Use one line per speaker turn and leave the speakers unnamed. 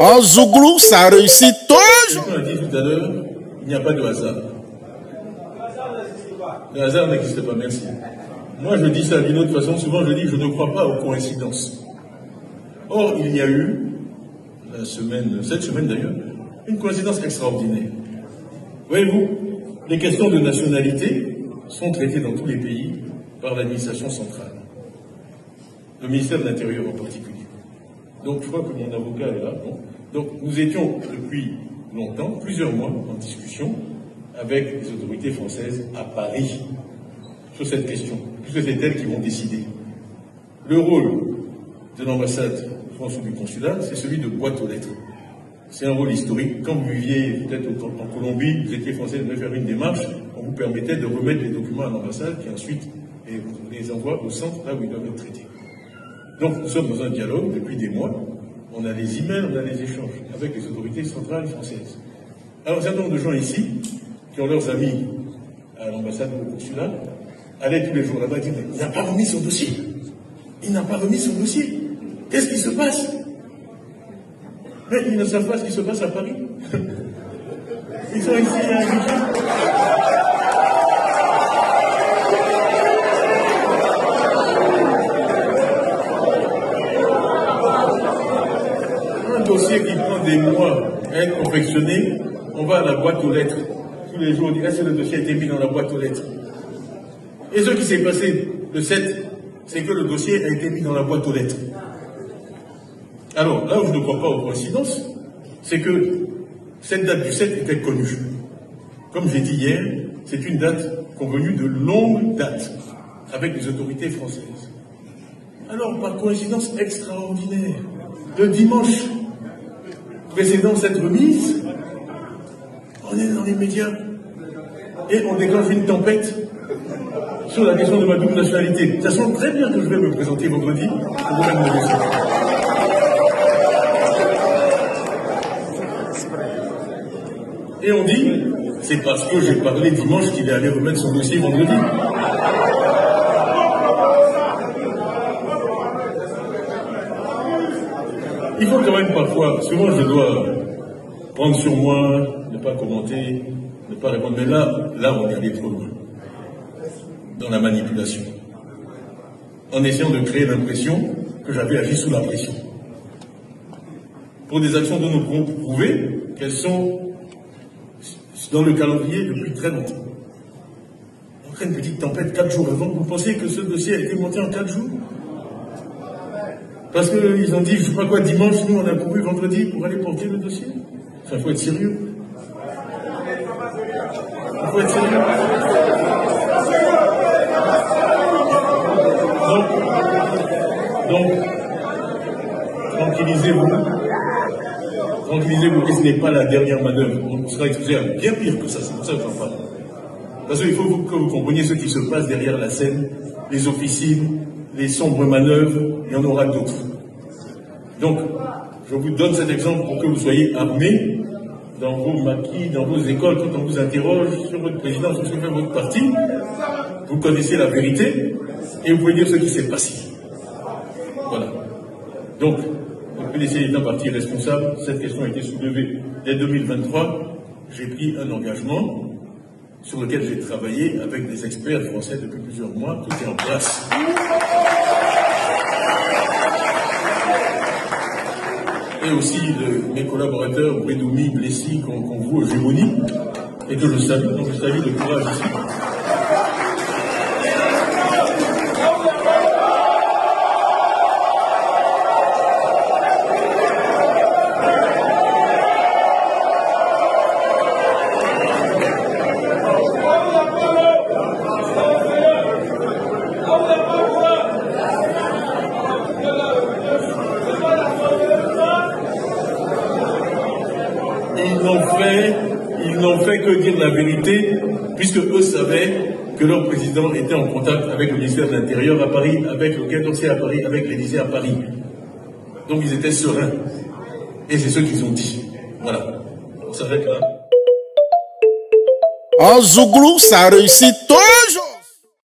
En Zouglou, ça réussit toujours.
Quelqu'un a dit tout à l'heure, il n'y a pas de hasard. Le hasard n'existe pas, merci. Moi, je dis ça d'une autre façon. Souvent, je dis que je ne crois pas aux coïncidences. Or, il y a eu, cette semaine d'ailleurs, une coïncidence extraordinaire. Voyez-vous, les questions de nationalité sont traitées dans tous les pays par l'administration centrale. Le ministère de l'Intérieur en particulier. Donc, je crois que mon avocat est là. Bon. Donc, nous étions depuis longtemps, plusieurs mois, en discussion avec les autorités françaises à Paris sur cette question, puisque c'est elles qui vont décider. Le rôle de l'ambassade France ou du consulat, c'est celui de boîte aux lettres. C'est un rôle historique. Quand vous viviez peut-être en Colombie, vous étiez français, vous devez faire une démarche, on vous permettait de remettre les documents à l'ambassade qui ensuite les envoie au centre, là où ils doivent être traités. Donc nous sommes dans un dialogue depuis des mois. On a les emails, on a les échanges avec les autorités centrales françaises. Alors un certain nombre de gens ici, qui ont leurs amis à l'ambassade ou au consulat, allaient tous les jours là-bas et disaient « Il n'a pas remis son dossier. Il n'a pas remis son dossier. Qu'est-ce qui se passe ?» Mais ils ne savent pas ce qui se passe à Paris. Ils sont ici à Abidjan. Un dossier qui prend des mois à être confectionné, on va à la boîte aux lettres. Tous les jours, on dit « Est-ce que le dossier a été mis dans la boîte aux lettres ?» Et ce qui s'est passé le 7, c'est que le dossier a été mis dans la boîte aux lettres. Alors, là où je ne crois pas aux coïncidences, c'est que cette date du 7 était connue. Comme j'ai dit hier, c'est une date convenue de longue date avec les autorités françaises. Alors, par coïncidence extraordinaire, le dimanche précédant cette remise, on est dans les médias et on déclenche une tempête sur la question de ma double nationalité. Ça sent très bien que je vais me présenter vendredi au domaine de l'État. Et on dit, c'est parce que j'ai parlé dimanche qu'il est allé remettre son dossier vendredi. Il faut quand même parfois, souvent je dois prendre sur moi, ne pas commenter, ne pas répondre, mais là on est allé trop loin. Dans la manipulation. En essayant de créer l'impression que j'avais agi sous la pression. Pour des actions dont nous pouvons prouver qu'elles sont dans le calendrier depuis très longtemps. On crée une petite tempête 4 jours avant. Vous pensez que ce dossier a été monté en 4 jours? Parce qu'ils ont dit, je ne sais pas quoi, dimanche, nous on a couru vendredi pour aller porter le dossier. Ça, il faut être sérieux. Il faut être sérieux. Donc, tranquillisez-vous. Tranquillisez-vous, et ce n'est pas la dernière manœuvre. On sera exposé à bien pire que ça, c'est pour ça que j'en parle. Parce qu'il faut que vous compreniez ce qui se passe derrière la scène, les officines, les sombres manœuvres, il y en aura d'autres. Donc, je vous donne cet exemple pour que vous soyez armés dans vos maquis, dans vos écoles, quand on vous interroge sur votre président, sur ce que fait votre parti, vous connaissez la vérité, et vous pouvez dire ce qui s'est passé. Voilà. Donc, on peut laisser l'État parti responsable. Cette question a été soulevée dès 2023. J'ai pris un engagement sur lequel j'ai travaillé avec des experts français depuis plusieurs mois. Tout est en place. Et aussi mes collaborateurs, Bredoumi, Blessy, qu'on voit aux Gémonies, et que je salue. Donc je salue le courage ici. Ils n'ont fait que dire la vérité, puisque eux savaient que leur président était en contact avec le ministère de l'Intérieur à Paris, avec le Quai d'Orsay à Paris, avec l'Élysée à Paris. Donc ils étaient sereins. Et c'est ce qu'ils ont dit. Voilà. On s'arrête là.
En Zouglou, ça réussit toujours.